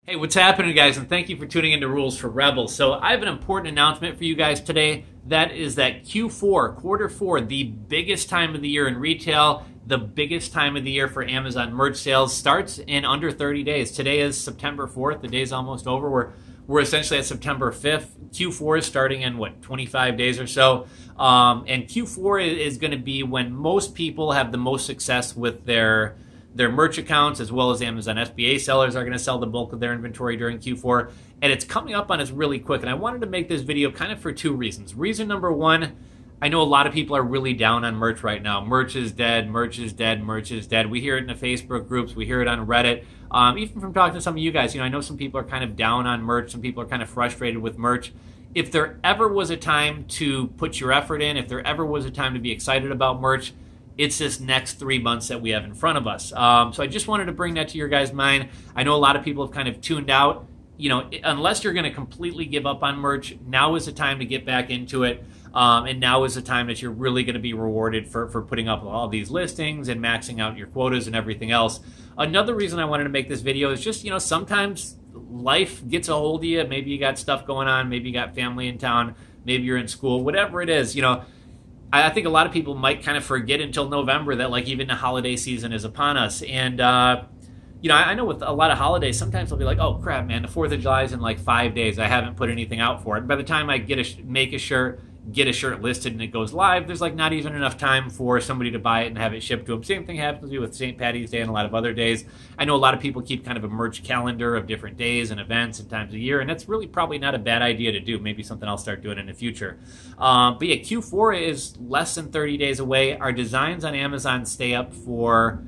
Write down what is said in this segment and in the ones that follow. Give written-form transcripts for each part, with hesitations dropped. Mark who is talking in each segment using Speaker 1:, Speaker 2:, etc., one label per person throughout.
Speaker 1: Hey, what's happening, guys? And thank you for tuning into Rules for Rebels. So I have an important announcement for you guys today. That is that Q4, quarter four, the biggest time of the year in retail, the biggest time of the year for Amazon merch sales, starts in under 30 days. Today is September 4th. The day's almost over. We're essentially at September 5th. Q4 is starting in, 25 days or so. And Q4 is going to be when most people have the most success with their merch accounts, as well as Amazon FBA sellers are going to sell the bulk of their inventory during Q4. And it's coming up on us really quick. And I wanted to make this video kind of for two reasons. Reason number one, I know a lot of people are really down on merch right now. Merch is dead, merch is dead, merch is dead. We hear it in the Facebook groups. We hear it on Reddit. Even from talking to some of you guys, I know some people are kind of down on merch. Some people are kind of frustrated with merch. If there ever was a time to put your effort in, if there ever was a time to be excited about merch, it's this next 3 months that we have in front of us. So I just wanted to bring that to your guys' mind. I know a lot of people have kind of tuned out. Unless you're going to completely give up on merch, now is the time to get back into it. And now is the time that you're really going to be rewarded for putting up all these listings and maxing out your quotas and everything else. Another reason I wanted to make this video is just, sometimes life gets a hold of you. Maybe you got stuff going on. Maybe you got family in town. Maybe you're in school. Whatever it is, I think a lot of people might kind of forget until November that even the holiday season is upon us. And, I know with a lot of holidays, sometimes they'll be like, oh crap, man, the 4th of July is in 5 days. I haven't put anything out for it. By the time I make a shirt, get a shirt listed and it goes live, there's not even enough time for somebody to buy it and have it shipped to them. Same thing happens to me with St. Patty's Day and a lot of other days. I know a lot of people keep kind of a merch calendar of different days and events and times of year, and that's really probably not a bad idea to do. Maybe something I'll start doing in the future. But yeah, Q4 is less than 30 days away. Our designs on Amazon stay up for,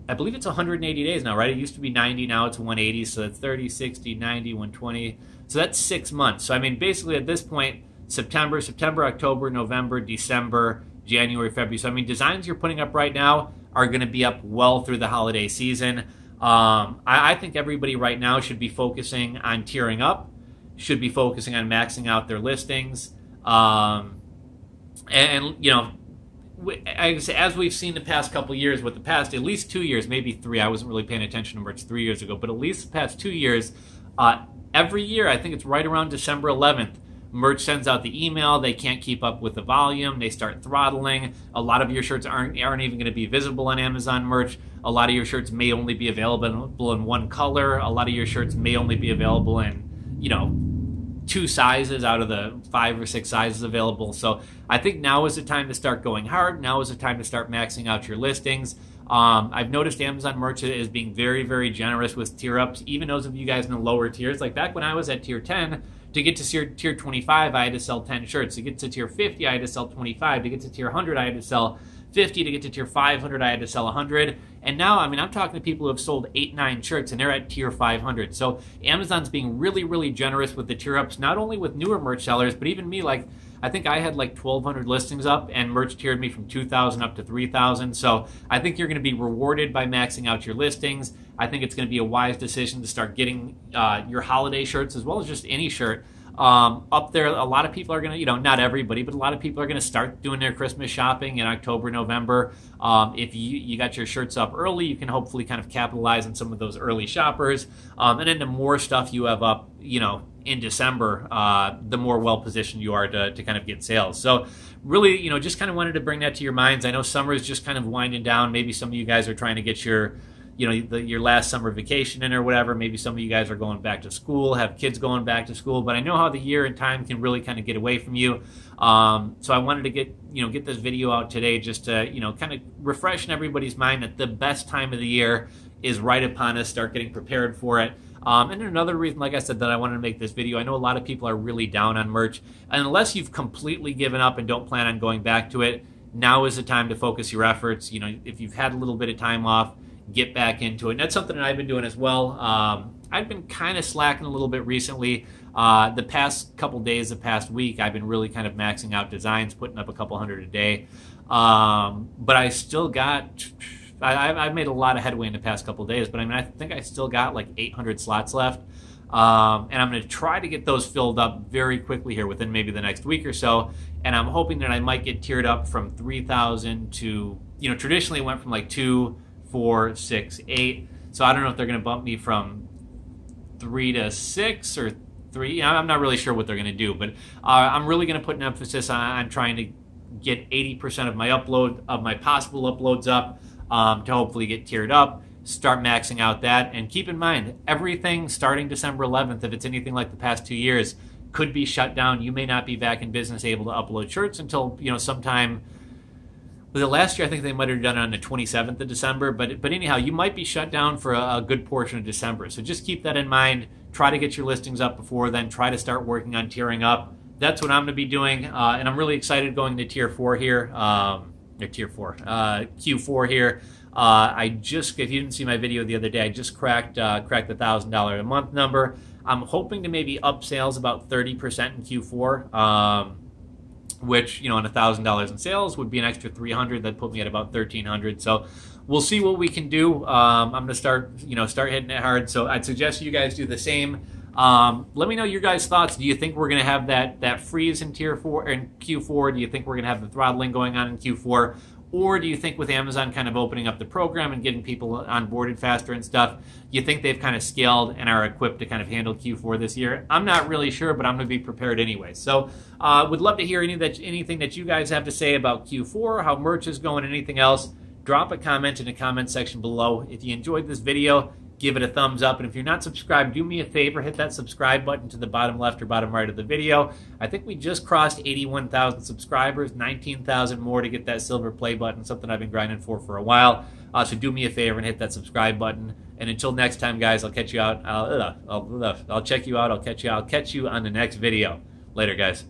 Speaker 1: I believe it's 180 days now, right? It used to be 90, now it's 180, so that's 30, 60, 90, 120. So that's 6 months. So I mean, basically at this point, September, October, November, December, January, February. So I mean, designs you're putting up right now are going to be up well through the holiday season. I think everybody right now should be focusing on tiering up, should be focusing on maxing out their listings. As we've seen the past couple years, with the past at least 2 years, maybe 3, I wasn't really paying attention to merch 3 years ago, but at least the past 2 years, every year, I think it's right around December 11th, merch sends out the email. They can't keep up with the volume. They start throttling. A lot of your shirts aren't even going to be visible on Amazon merch. A lot of your shirts may only be available in one color. A lot of your shirts may only be available in, 2 sizes out of the 5 or 6 sizes available. So I think now is the time to start going hard. Now is the time to start maxing out your listings. I've noticed Amazon merch is being very, very generous with tier ups. Even those of you guys in the lower tiers, like back when I was at tier 10, to get to tier 25, I had to sell 10 shirts. To get to tier 50, I had to sell 25. To get to tier 100, I had to sell 50. To get to tier 500, I had to sell 100. And now, I mean, I'm talking to people who have sold 8, 9 shirts, and they're at tier 500. So Amazon's being really, really generous with the tier ups, not only with newer merch sellers, but even me. I think I had 1,200 listings up, and merch tiered me from 2,000 up to 3,000. So I think you're going to be rewarded by maxing out your listings. I think it's going to be a wise decision to start getting your holiday shirts, as well as just any shirt, up there. A lot of people are going to, not everybody, but a lot of people are going to start doing their Christmas shopping in October, November. If you got your shirts up early, you can hopefully kind of capitalize on some of those early shoppers. And then the more stuff you have up, in December, the more well-positioned you are to kind of get sales. So really, just kind of wanted to bring that to your minds. I know summer is just kind of winding down. Maybe some of you guys are trying to get your last summer vacation in or whatever. Maybe some of you guys are going back to school, have kids going back to school, but I know how the year and time can really kind of get away from you. So I wanted to get this video out today just to, kind of refresh in everybody's mind that the best time of the year is right upon us. Start getting prepared for it. And another reason, like I said, that I wanted to make this video, I know a lot of people are really down on merch. And unless you've completely given up and don't plan on going back to it, now is the time to focus your efforts. If you've had a little bit of time off, get back into it. And that's something that I've been doing as well. I've been kind of slacking a little bit recently. The past couple days, the past week, I've been really kind of maxing out designs, putting up a couple hundred a day. But I still got, I've made a lot of headway in the past couple days, but I mean, I think I still got 800 slots left. And I'm going to try to get those filled up very quickly here within maybe the next week or so. And I'm hoping that I might get tiered up from 3,000 to, traditionally it went from 2, 4, 6, 8. So I don't know if they're going to bump me from 3 to 6 or 3. I'm not really sure what they're going to do, but I'm really going to put an emphasis on trying to get 80% of my possible uploads up to hopefully get tiered up, start maxing out that. And keep in mind, everything starting December 11th, if it's anything like the past 2 years, could be shut down. You may not be back in business able to upload shirts until, sometime. The last year, I think they might have done it on the 27th of December, but anyhow, you might be shut down for a good portion of December. So just keep that in mind. Try to get your listings up before then. Try to start working on tiering up. That's what I'm going to be doing, and I'm really excited going to Tier 4 here, Q4 here. If you didn't see my video the other day, I just cracked the $1,000 a month number. I'm hoping to maybe up sales about 30% in Q4. Which, on $1,000 in sales would be an extra $300. That'd put me at about $1,300. So we'll see what we can do. I'm going to start hitting it hard. So I'd suggest you guys do the same. Let me know your guys' thoughts. Do you think we're going to have that freeze in Tier 4 and Q4? Do you think we're going to have the throttling going on in Q4? Or do you think with Amazon kind of opening up the program and getting people onboarded faster and stuff, you think they've kind of scaled and are equipped to kind of handle Q4 this year? I'm not really sure, but I'm going to be prepared anyway. So would love to hear anything that you guys have to say about Q4, how merch is going, anything else. Drop a comment in the comment section below. If you enjoyed this video, give it a thumbs up. And if you're not subscribed, do me a favor, hit that subscribe button to the bottom left or bottom right of the video. I think we just crossed 81,000 subscribers, 19,000 more to get that silver play button, something I've been grinding for a while. So do me a favor and hit that subscribe button. And until next time, guys, I'll catch you out. I'll check you out. I'll catch you on the next video. Later, guys.